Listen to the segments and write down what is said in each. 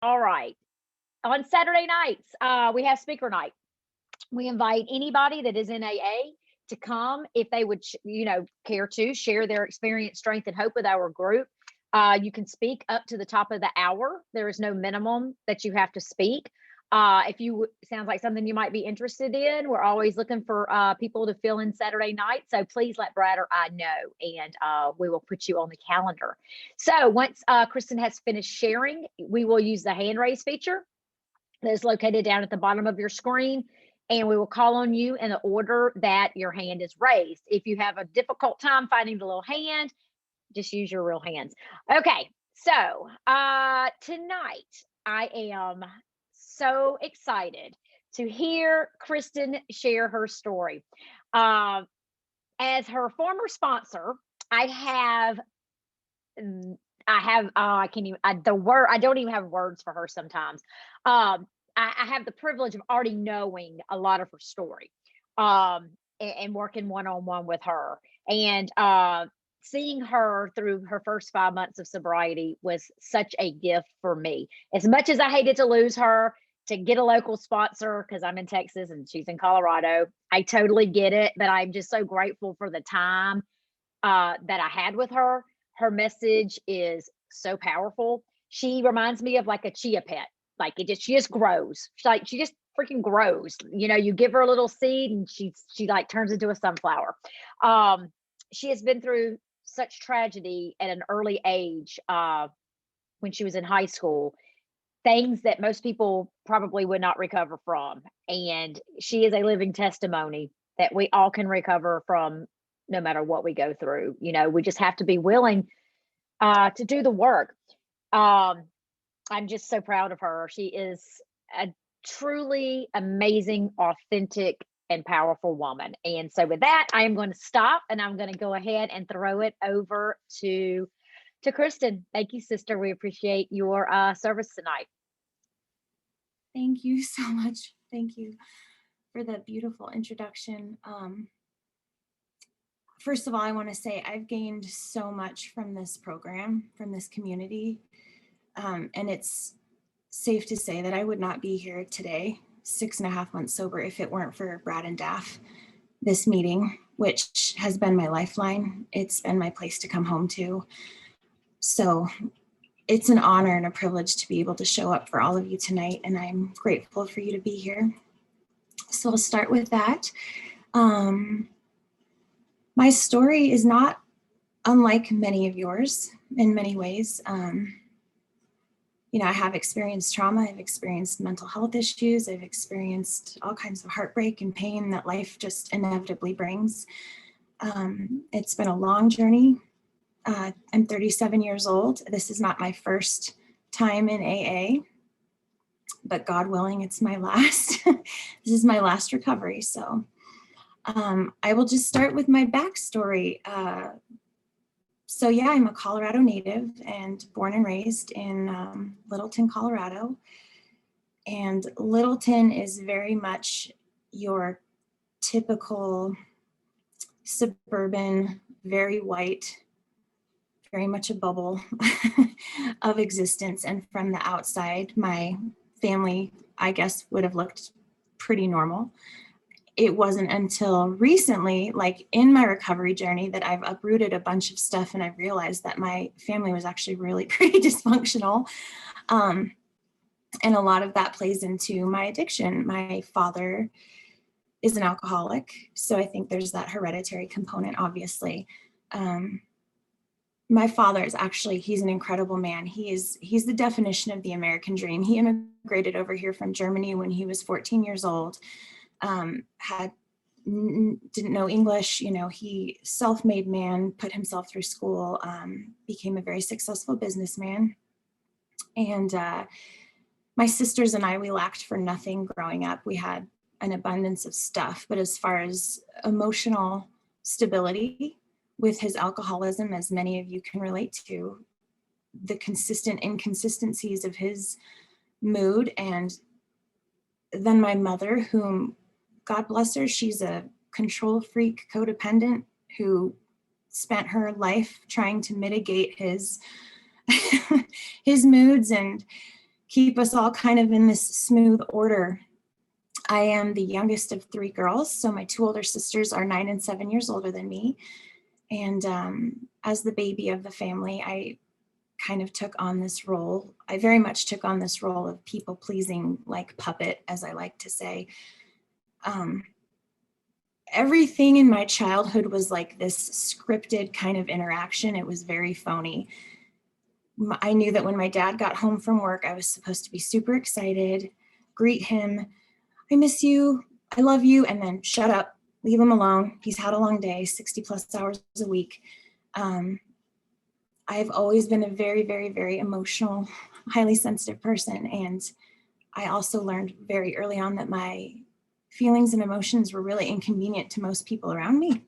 All right. On Saturday nights, we have speaker night. We invite anybody that is in AA to come if they would, care to share their experience, strength, and hope with our group. You can speak up to the top of the hour. There is no minimum that you have to speak. If you sounds like something you might be interested in, we're always looking for people to fill in Saturday night. So please let Brad or I know, and we will put you on the calendar. So once Kristen has finished sharing, we will use the hand raise feature that is located down at the bottom of your screen, and we will call on you in the order that your hand is raised. If you have a difficult time finding the little hand, just use your real hands. Okay, so tonight I am so excited to hear Kristen share her story. As her former sponsor, I can't even I don't even have words for her sometimes. I have the privilege of already knowing a lot of her story, and working one-on-one with her, and seeing her through her first 5 months of sobriety was such a gift for me. As much as I hated to lose her, to get a local sponsor, because I'm in Texas and she's in Colorado, I totally get it, but I'm just so grateful for the time that I had with her. Her message is so powerful. She reminds me of like a chia pet. Like she just grows. She just freaking grows. You give her a little seed and she like turns into a sunflower. She has been through such tragedy at an early age, when she was in high school, things that most people probably would not recover from. And she is a living testimony that we all can recover from no matter what we go through. We just have to be willing to do the work. I'm just so proud of her. She is a truly amazing, authentic, and powerful woman. And so with that, I am going to stop and I'm going to go ahead and throw it over to Kristen. Thank you, sister. We appreciate your service tonight. Thank you so much. Thank you for that beautiful introduction. First of all, I want to say I've gained so much from this program, from this community. And it's safe to say that I would not be here today, 6.5 months sober, if it weren't for Brad and Daff. This meeting, which has been my lifeline, it's been my place to come home to. So it's an honor and a privilege to be able to show up for all of you tonight, and I'm grateful for you to be here. So I'll start with that. My story is not unlike many of yours in many ways. I have experienced trauma, I've experienced mental health issues, I've experienced all kinds of heartbreak and pain that life just inevitably brings. It's been a long journey. I'm 37 years old. This is not my first time in AA, but God willing, it's my last. This is my last recovery. So I will just start with my backstory. So yeah, I'm a Colorado native and born and raised in Littleton, Colorado. And Littleton is very much your typical suburban, very white, very much a bubble of existence. And from the outside, my family, I guess, would have looked pretty normal. It wasn't until recently, like in my recovery journey, that I've uprooted a bunch of stuff and I've realized that my family was actually really pretty dysfunctional. And a lot of that plays into my addiction. My father is an alcoholic, so I think there's that hereditary component, obviously. My father is actually, he's an incredible man. He's the definition of the American dream. He immigrated over here from Germany when he was 14 years old. Didn't know English, he self-made man, put himself through school, became a very successful businessman. And my sisters and I, we lacked for nothing growing up. We had an abundance of stuff, but as far as emotional stability with his alcoholism, as many of you can relate to, the consistent inconsistencies of his mood. And then my mother, whom, God bless her, she's a control freak, codependent, who spent her life trying to mitigate his his moods. And keep us all kind of in this smooth order. I am the youngest of 3 girls. So my 2 older sisters are 9 and 7 years older than me. And as the baby of the family, I kind of took on this role. I very much took on this role of people pleasing, like puppet, as I like to say. Everything in my childhood was like this scripted kind of interaction. It was very phony. I knew that when my dad got home from work, I was supposed to be super excited, greet him, I miss you, I love you, and then shut up, leave him alone. He's had a long day, 60 plus hours a week. I've always been a very, very, very emotional, highly sensitive person. And I also learned very early on that my feelings and emotions were really inconvenient to most people around me.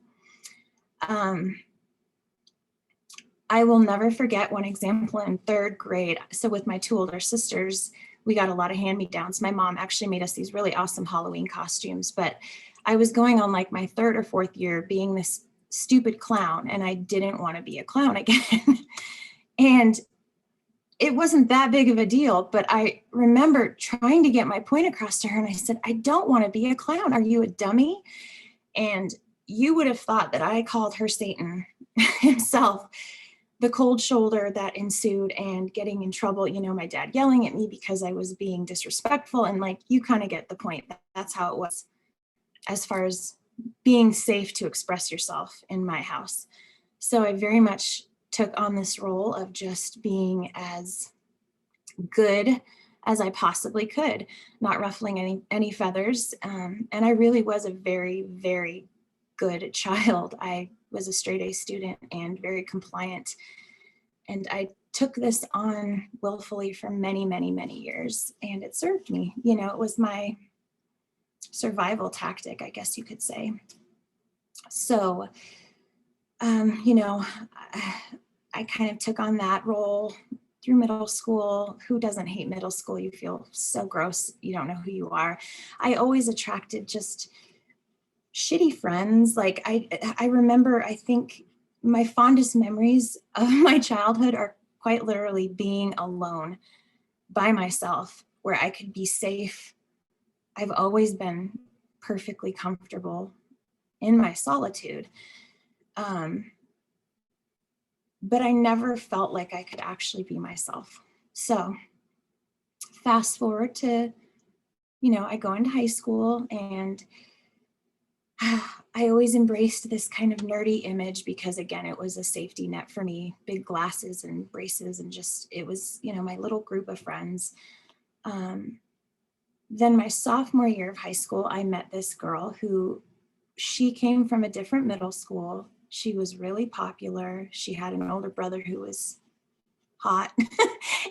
I will never forget one example in 3rd grade. So with my 2 older sisters, we got a lot of hand-me-downs. My mom actually made us these really awesome Halloween costumes, but I was going on like my 3rd or 4th year being this stupid clown, and I didn't want to be a clown again. And it wasn't that big of a deal, but I remember trying to get my point across to her, and I said, I don't want to be a clown. Are you a dummy? And you would have thought that I called her Satan himself. The cold shoulder that ensued and getting in trouble, you know, my dad yelling at me because I was being disrespectful, and like, you kind of get the point. That's how it was as far as being safe to express yourself in my house. So I very much took on this role of just being as good as I possibly could, not ruffling any feathers. And I really was a very, very good child. I was a straight A student and very compliant. And I took this on willfully for many, many, many years. And it served me. You know, it was my survival tactic, I guess you could say. So, you know, I kind of took on that role through middle school. Who doesn't hate middle school? You feel so gross. You don't know who you are. I always attracted just shitty friends. Like I remember, I think my fondest memories of my childhood are quite literally being alone by myself, where I could be safe. I've always been perfectly comfortable in my solitude. But I never felt like I could actually be myself. So fast forward to, you know, I go into high school, and I always embraced this kind of nerdy image because, again, it was a safety net for me, big glasses and braces, and just, it was, you know, my little group of friends. Then my sophomore year of high school, I met this girl who, she came from a different middle school. She was really popular. She had an older brother who was hot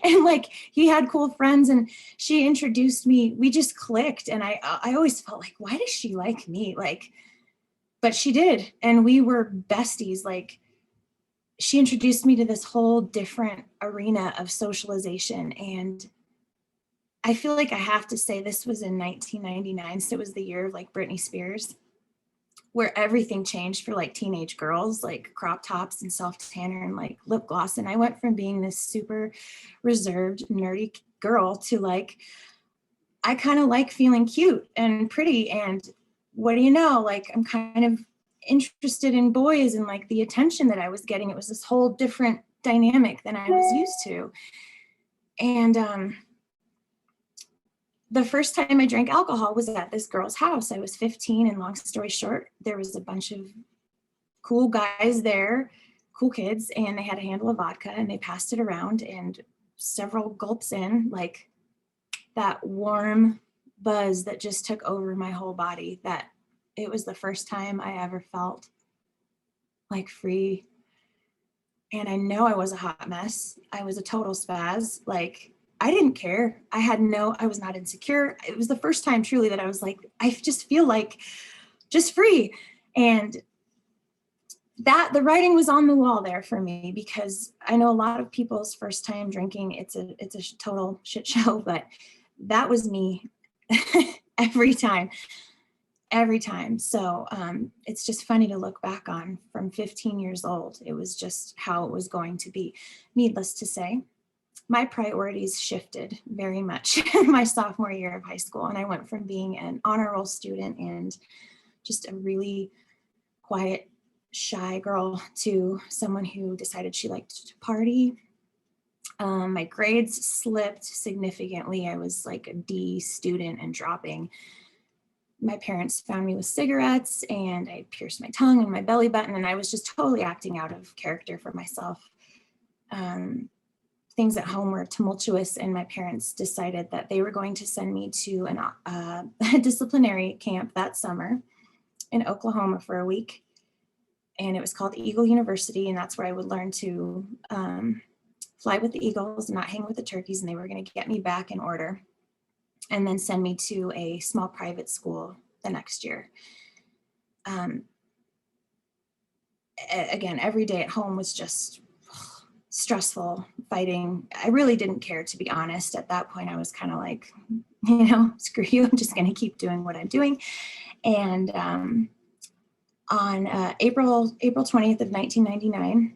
and like, he had cool friends, and she introduced me. We just clicked, and I always felt like, why does she like me? Like, but she did, and we were besties. Like, she introduced me to this whole different arena of socialization. And I feel like I have to say, this was in 1999, so it was the year of like Britney Spears, where everything changed for like teenage girls, like crop tops and self-tanner and like lip gloss. And I went from being this super reserved, nerdy girl to like, I kind of like feeling cute and pretty. And what do you know, like, I'm kind of interested in boys, and like the attention that I was getting, it was this whole different dynamic than I was used to. And the first time I drank alcohol was at this girl's house. I was 15, and long story short, there was a bunch of cool guys there, cool kids, and they had a handle of vodka, and they passed it around, and several gulps in, like, that warm buzz that just took over my whole body, that it was the first time I ever felt like free. And I know I was a hot mess. I was a total spaz. Like, I didn't care. I was not insecure. It was the first time truly that I was like, I just feel like just free. And that the writing was on the wall there for me, because I know a lot of people's first time drinking, it's a total shit show, but that was me every time. So it's just funny to look back on from 15 years old. It was just how it was going to be. Needless to say, my priorities shifted very much in my sophomore year of high school. And I went from being an honor roll student and just a really quiet, shy girl to someone who decided she liked to party. My grades slipped significantly. I was like a D student and dropping. My parents found me with cigarettes, and I pierced my tongue and my belly button, and I was just totally acting out of character for myself. Things at home were tumultuous, and my parents decided that they were going to send me to a disciplinary camp that summer in Oklahoma for a week. And it was called Eagle University, and that's where I would learn to fly with the eagles and not hang with the turkeys, and they were going to get me back in order and then send me to a small private school the next year. Again, every day at home was just stressful, fighting. I really didn't care, to be honest. At that point, I was kind of like, screw you, I'm just going to keep doing what I'm doing. And on April 20th of 1999,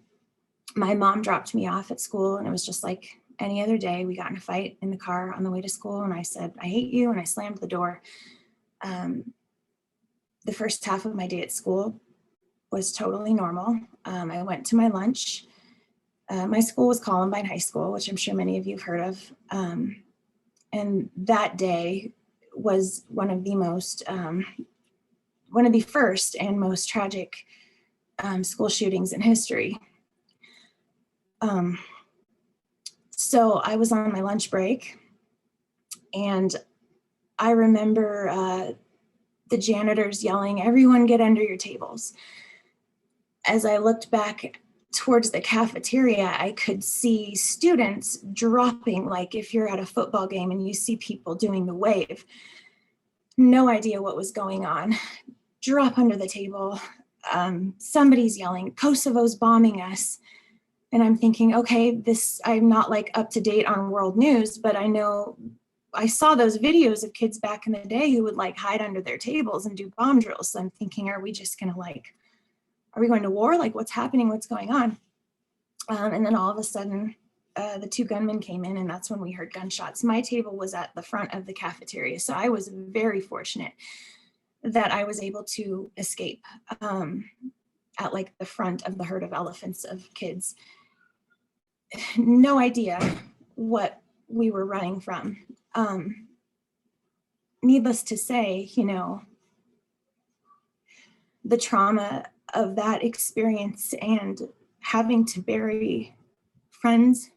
my mom dropped me off at school, and it was just like any other day. We got in a fight in the car on the way to school, and I said, I hate you, and I slammed the door. The first half of my day at school was totally normal. I went to my lunch. My school was Columbine High School, which I'm sure many of you have heard of. And that day was one of the first and most tragic school shootings in history. So I was on my lunch break, and I remember the janitors yelling, "Everyone get under your tables." As I looked back towards the cafeteria, I could see students dropping, like if you're at a football game and you see people doing the wave. No idea what was going on. Drop under the table. Somebody's yelling, "Kosovo's bombing us." And I'm thinking, okay, I'm not like up to date on world news, but I know I saw those videos of kids back in the day who would like hide under their tables and do bomb drills. So I'm thinking, are we just going to are we going to war? Like, what's happening? What's going on? And then all of a sudden, the two gunmen came in, and that's when we heard gunshots. My table was at the front of the cafeteria, so I was very fortunate that I was able to escape at like the front of the herd of elephants of kids. No idea what we were running from. Needless to say, the trauma of that experience and having to bury friends,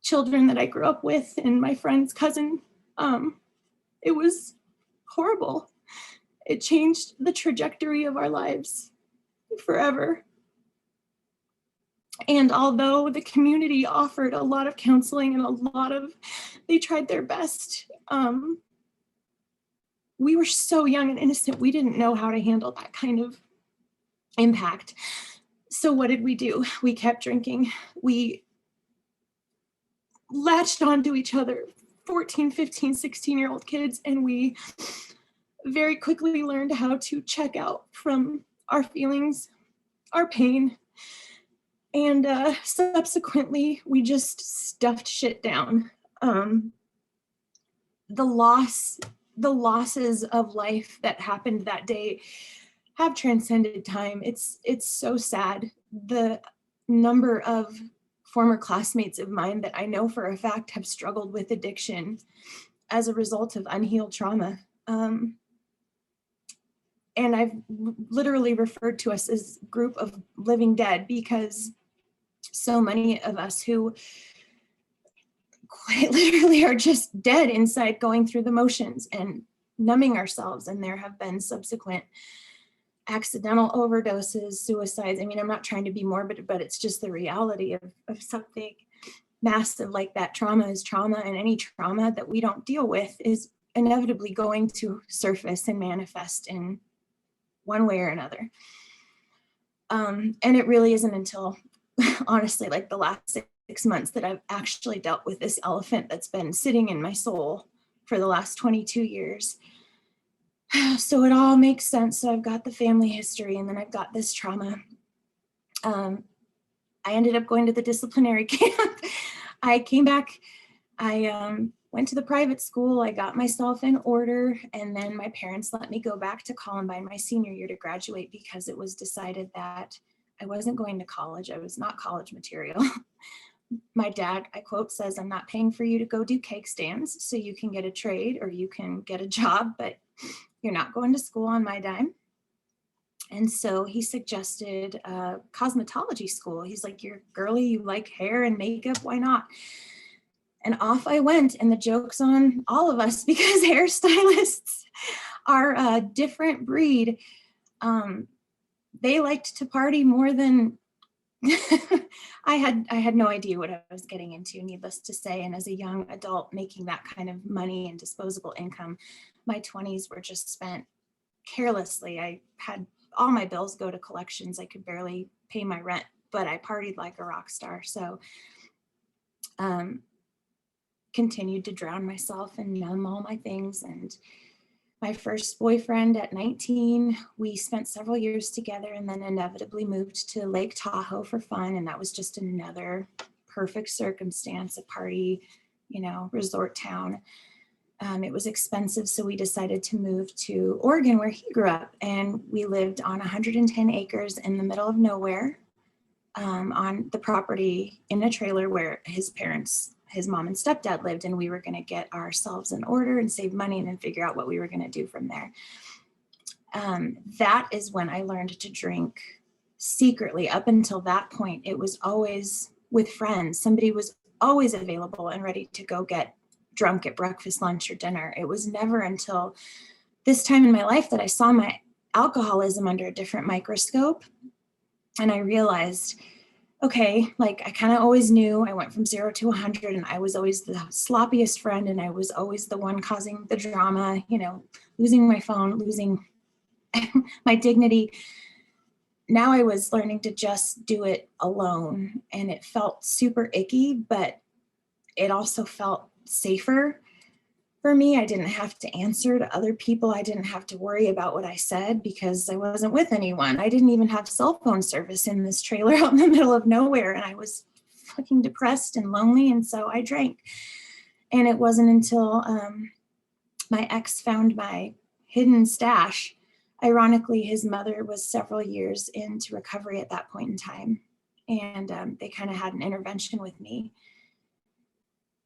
children that I grew up with, and my friend's cousin, it was horrible. It changed the trajectory of our lives forever. And although the community offered a lot of counseling and they tried their best, we were so young and innocent, we didn't know how to handle that kind of impact. So what did we do? We kept drinking. We latched onto each other, 14, 15, 16-year-old kids, and we very quickly learned how to check out from our feelings, our pain. And subsequently, we just stuffed shit down. The losses of life that happened that day have transcended time. It's so sad. The number of former classmates of mine that I know for a fact have struggled with addiction as a result of unhealed trauma. And I've literally referred to us as a group of living dead, because so many of us who quite literally are just dead inside, going through the motions and numbing ourselves. And there have been subsequent accidental overdoses, suicides. I mean, I'm not trying to be morbid, but it's just the reality of something massive like that. Trauma is trauma, and any trauma that we don't deal with is inevitably going to surface and manifest in one way or another. And it really isn't until, honestly, like the last 6 months that I've actually dealt with this elephant that's been sitting in my soul for the last 22 years. So it all makes sense. So I've got the family history, and then I've got this trauma. I ended up going to the disciplinary camp. I came back, I went to the private school, I got myself in order, and then my parents let me go back to Columbine my senior year to graduate because it was decided that I wasn't going to college. I was not college material. My dad, I quote, says, "I'm not paying for you to go do cake stands so you can get a trade or you can get a job, but you're not going to school on my dime." And so he suggested a cosmetology school. He's like, "You're girly, you like hair and makeup, why not?" And off I went, and the joke's on all of us because hairstylists are a different breed. They liked to party more than I had no idea what I was getting into, needless to say. And as a young adult making that kind of money and disposable income, my 20s were just spent carelessly. I had all my bills go to collections. I could barely pay my rent, but I partied like a rock star. So continued to drown myself and numb all my things. And my first boyfriend at 19, we spent several years together and then inevitably moved to Lake Tahoe for fun. And that was just another perfect circumstance, a party, resort town. It was expensive, so we decided to move to Oregon where he grew up. And we lived on 110 acres in the middle of nowhere on the property in a trailer where his mom and stepdad lived, and we were going to get ourselves in order and save money and then figure out what we were going to do from there. That is when I learned to drink secretly. Up until that point, it was always with friends. Somebody was always available and ready to go get drunk at breakfast, lunch, or dinner. It was never until this time in my life that I saw my alcoholism under a different microscope. And I realized, okay, like I kind of always knew I went from 0 to 100 and I was always the sloppiest friend and I was always the one causing the drama, losing my phone, losing my dignity. Now I was learning to just do it alone, and it felt super icky, but it also felt safer for me. I didn't have to answer to other people. I didn't have to worry about what I said because I wasn't with anyone. I didn't even have cell phone service in this trailer out in the middle of nowhere. And I was fucking depressed and lonely. And so I drank. And it wasn't until my ex found my hidden stash. Ironically, his mother was several years into recovery at that point in time. And they kind of had an intervention with me.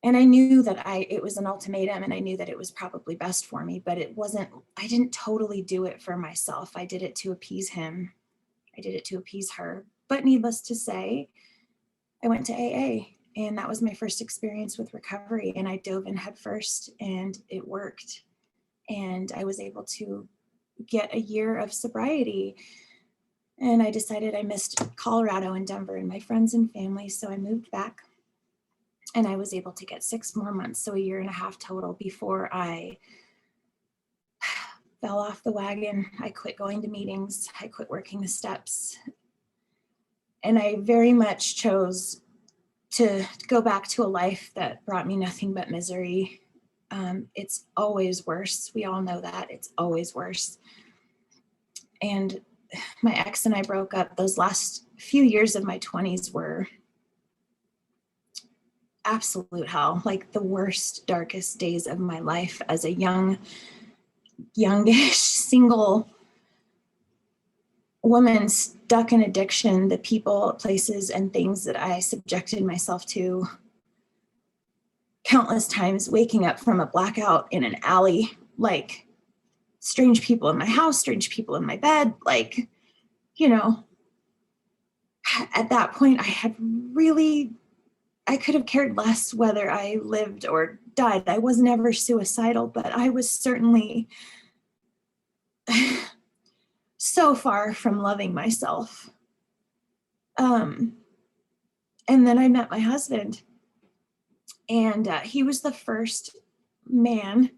And I knew that it was an ultimatum, and I knew that it was probably best for me, but I didn't totally do it for myself. I did it to appease him. I did it to appease her. But needless to say, I went to AA, and that was my first experience with recovery. And I dove in head first, and it worked. And I was able to get a year of sobriety. And I decided I missed Colorado and Denver and my friends and family. So I moved back. And I was able to get 6 more months, so a year and a half total, before I fell off the wagon. I quit going to meetings. I quit working the steps. And I very much chose to go back to a life that brought me nothing but misery. It's always worse. We all know that. It's always worse. And my ex and I broke up. Those last few years of my 20s were absolute hell, like the worst, darkest days of my life as a youngish, single woman stuck in addiction. The people, places, and things that I subjected myself to countless times, waking up from a blackout in an alley, like strange people in my house, strange people in my bed, like, at that point I could have cared less whether I lived or died. I was never suicidal, but I was certainly so far from loving myself. And then I met my husband, and he was the first man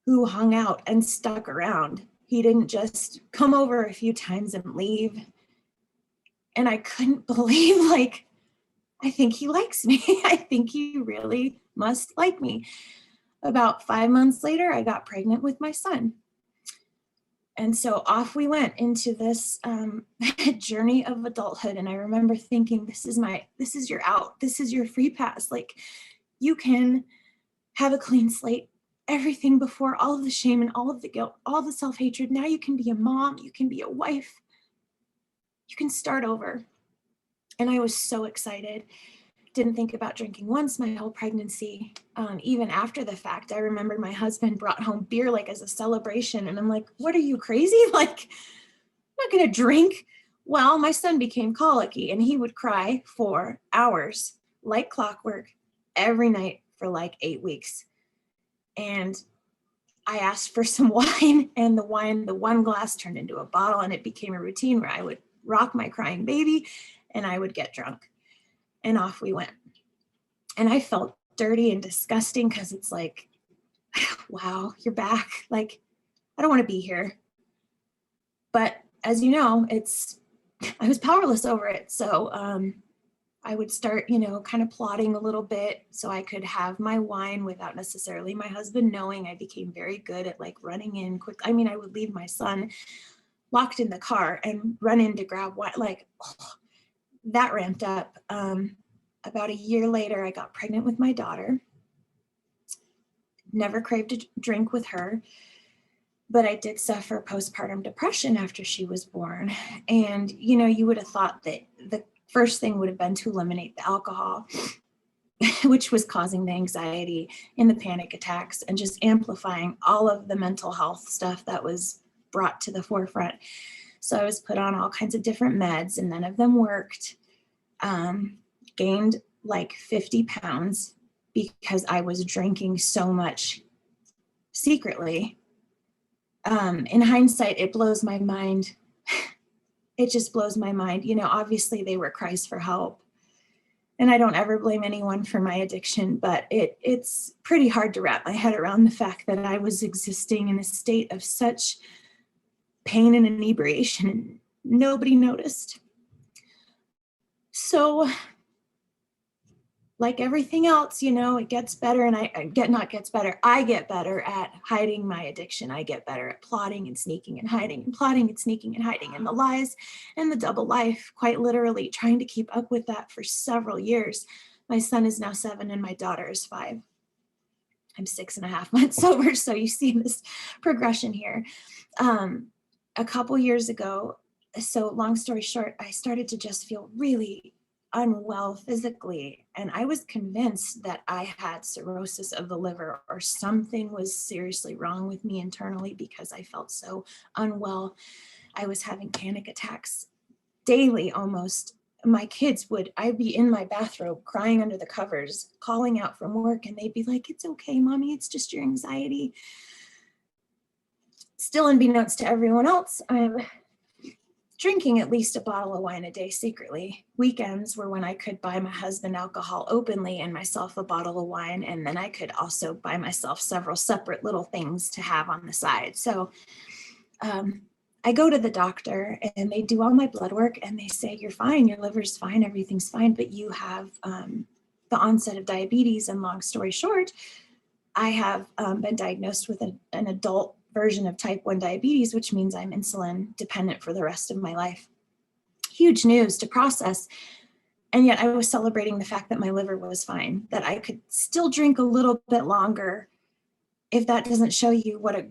who hung out and stuck around. He didn't just come over a few times and leave. And I couldn't believe, I think he likes me. I think he really must like me. About 5 months later, I got pregnant with my son. And so off we went into this journey of adulthood. And I remember thinking, this is your out. This is your free pass. Like, you can have a clean slate, everything before, all of the shame and all of the guilt, all the self-hatred. Now you can be a mom, you can be a wife, you can start over. And I was so excited. Didn't think about drinking once my whole pregnancy. Even after the fact, I remember my husband brought home beer like as a celebration. And I'm like, what are you, crazy? Like, I'm not gonna drink. Well, my son became colicky and he would cry for hours like clockwork every night for like 8 weeks. And I asked for some wine, and the one glass turned into a bottle, and it became a routine where I would rock my crying baby and I would get drunk, and off we went. And I felt dirty and disgusting because it's like, wow, you're back. Like, I don't want to be here. But as you know, I was powerless over it. So I would start, kind of plotting a little bit so I could have my wine without necessarily my husband knowing. I became very good at like running in quick. I mean, I would leave my son locked in the car and run in to grab wine. Like, that ramped up. About a year later, I got pregnant with my daughter. Never craved a drink with her, but I did suffer postpartum depression after she was born. And, you would have thought that the first thing would have been to eliminate the alcohol, which was causing the anxiety and the panic attacks and just amplifying all of the mental health stuff that was brought to the forefront. So I was put on all kinds of different meds and none of them worked. Gained like 50 pounds because I was drinking so much secretly. In hindsight, it blows my mind. It just blows my mind. Obviously they were cries for help. And I don't ever blame anyone for my addiction, but it's pretty hard to wrap my head around the fact that I was existing in a state of such pain and inebriation and nobody noticed. So like everything else, it gets better, and I get better at hiding my addiction. I get better at plotting and sneaking and hiding and plotting and sneaking and hiding, and the lies and the double life, quite literally trying to keep up with that for several years. My son is now 7 and my daughter is 5. I'm 6.5 months sober. So you see this progression here. A couple years ago, so long story short, I started to just feel really unwell physically, and I was convinced that I had cirrhosis of the liver or something was seriously wrong with me internally because I felt so unwell. I was having panic attacks daily almost. My kids I'd be in my bathrobe crying under the covers, calling out from work, and they'd be like, "It's okay, mommy, it's just your anxiety." Still, unbeknownst to everyone else, I'm drinking at least a bottle of wine a day secretly. Weekends were when I could buy my husband alcohol openly and myself a bottle of wine. And then I could also buy myself several separate little things to have on the side. So I go to the doctor and they do all my blood work and they say, "You're fine, your liver's fine, everything's fine, but you have the onset of diabetes." And long story short, I have been diagnosed with an adult version of type 1 diabetes, which means I'm insulin dependent for the rest of my life. Huge news to process. And yet I was celebrating the fact that my liver was fine, that I could still drink a little bit longer. If that doesn't show you what a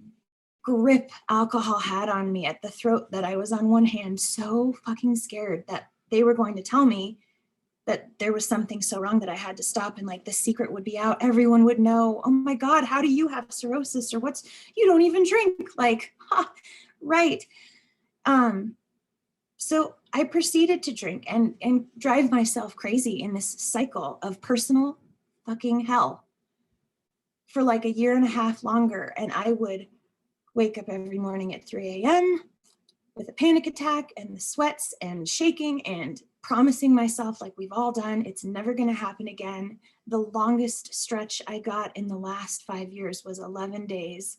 grip alcohol had on me at the throat, that I was on one hand so fucking scared that they were going to tell me that there was something so wrong that I had to stop, and like the secret would be out. Everyone would know, "Oh my God, how do you have cirrhosis?" Or you don't even drink. Like, right. So I proceeded to drink and drive myself crazy in this cycle of personal fucking hell for like a year and a half longer. And I would wake up every morning at 3 a.m. with a panic attack and the sweats and shaking and promising myself, like we've all done, it's never going to happen again. The longest stretch I got in the last 5 years was 11 days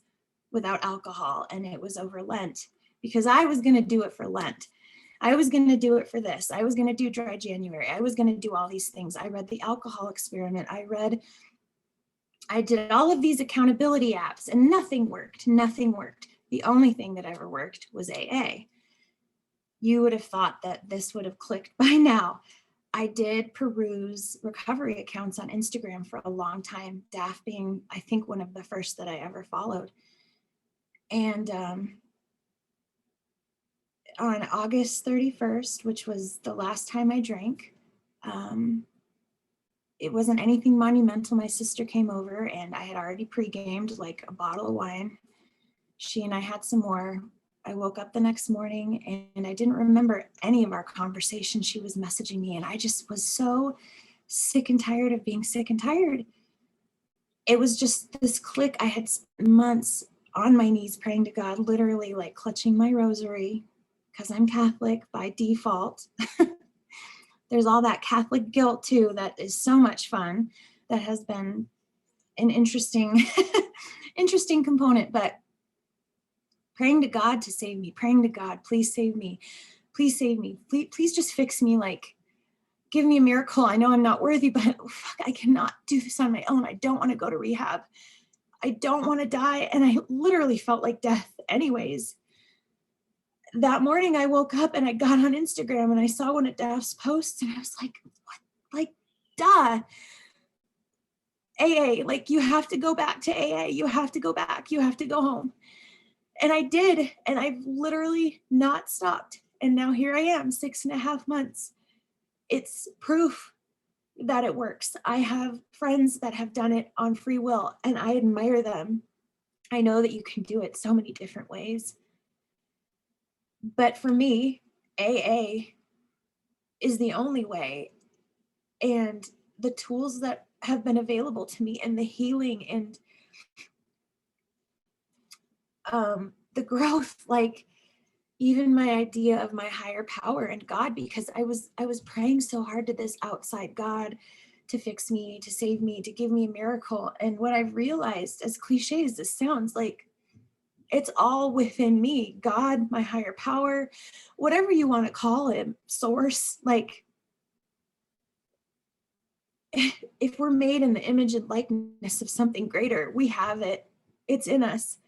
without alcohol. And it was over Lent because I was going to do it for Lent. I was going to do it for this. I was going to do dry January. I was going to do all these things. I read the alcohol experiment. I did all of these accountability apps and nothing worked. Nothing worked. The only thing that ever worked was AA. You would have thought that this would have clicked by now. I did peruse recovery accounts on Instagram for a long time, DAF being, I think, one of the first that I ever followed. And on August 31st, which was the last time I drank, it wasn't anything monumental. My sister came over and I had already pre-gamed like a bottle of wine. She and I had some more. I woke up the next morning and I didn't remember any of our conversation. She was messaging me and I just was so sick and tired of being sick and tired. It was just this click. I had spent months on my knees praying to God, literally like clutching my rosary because I'm Catholic by default. There's all that Catholic guilt too that is so much fun. That has been an interesting interesting component, but praying to God to save me, praying to God, please save me, please save me, please just fix me, like give me a miracle. I know I'm not worthy, but fuck, I cannot do this on my own. I don't want to go to rehab. I don't want to die. And I literally felt like death anyways. That morning I woke up and I got on Instagram and I saw one of Daph's posts and I was like, what? Like, duh. AA, like you have to go back to AA. You have to go back. You have to go home. And I did, and I've literally not stopped. And now here I am, 6.5 months. It's proof that it works. I have friends that have done it on free will, and I admire them. I know that you can do it so many different ways. But for me, AA is the only way. And the tools that have been available to me and the healing and the growth, like even my idea of my higher power and God, because I was praying so hard to this outside God to fix me, to save me, to give me a miracle. And what I've realized, as cliche as this sounds, like it's all within me. God, my higher power, whatever you want to call him, source, like if we're made in the image and likeness of something greater, we have it. It's in us.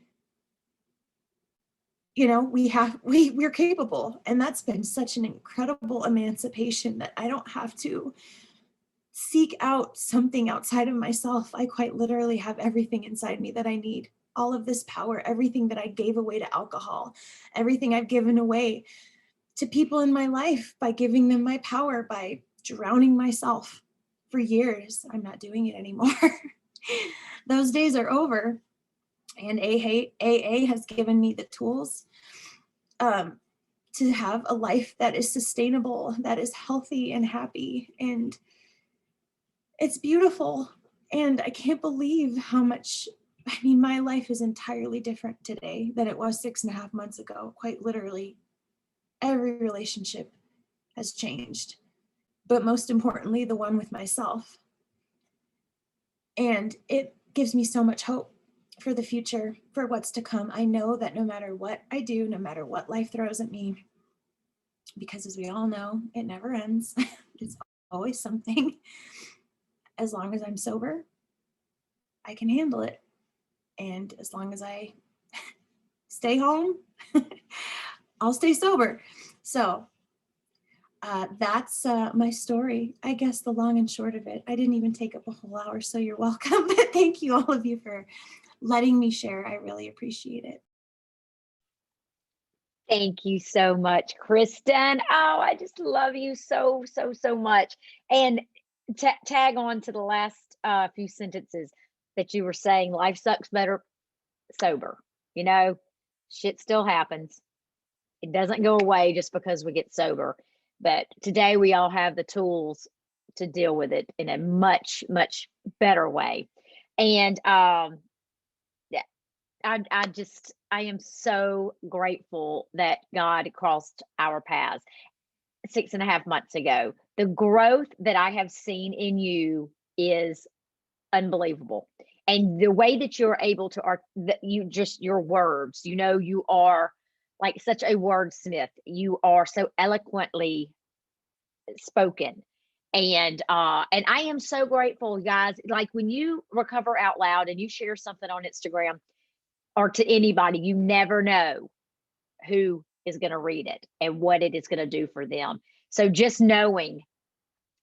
You know, we're capable. And that's been such an incredible emancipation that I don't have to seek out something outside of myself. I quite literally have everything inside me that I need. All of this power, everything that I gave away to alcohol, everything I've given away to people in my life by giving them my power, by drowning myself for years. I'm not doing it anymore. Those days are over. And AA has given me the tools to have a life that is sustainable, that is healthy and happy. And it's beautiful. And I can't believe how much, I mean, my life is entirely different today than it was 6.5 months ago, quite literally. Every relationship has changed, but most importantly, the one with myself. And it gives me so much hope for the future, for what's to come. I know that no matter what I do, no matter what life throws at me, because as we all know, it never ends. It's always something. As long as I'm sober, I can handle it. And as long as I stay home, I'll stay sober. So that's my story. I guess the long and short of it. I didn't even take up a whole hour, so you're welcome. But thank you, all of you, for letting me share. I really appreciate it. Thank you so much, Kristen. Oh, I just love you so, so, so much. And tag on to the last few sentences that you were saying. Life sucks better sober. You know, shit still happens. It doesn't go away just because we get sober. But today we all have the tools to deal with it in a much, much better way. And yeah, I am so grateful that God crossed our paths 6.5 months ago. The growth that I have seen in you is unbelievable. And the way that you're able to your words, you know, you are like such a wordsmith. You are so eloquently spoken. And I am so grateful, guys. Like when you recover out loud and you share something on Instagram, or to anybody. You never know who is going to read it and what it is going to do for them. So just knowing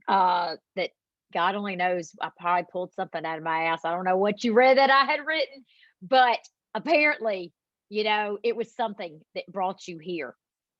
that God only knows, I probably pulled something out of my ass. I don't know what you read that I had written, but apparently, it was something that brought you here.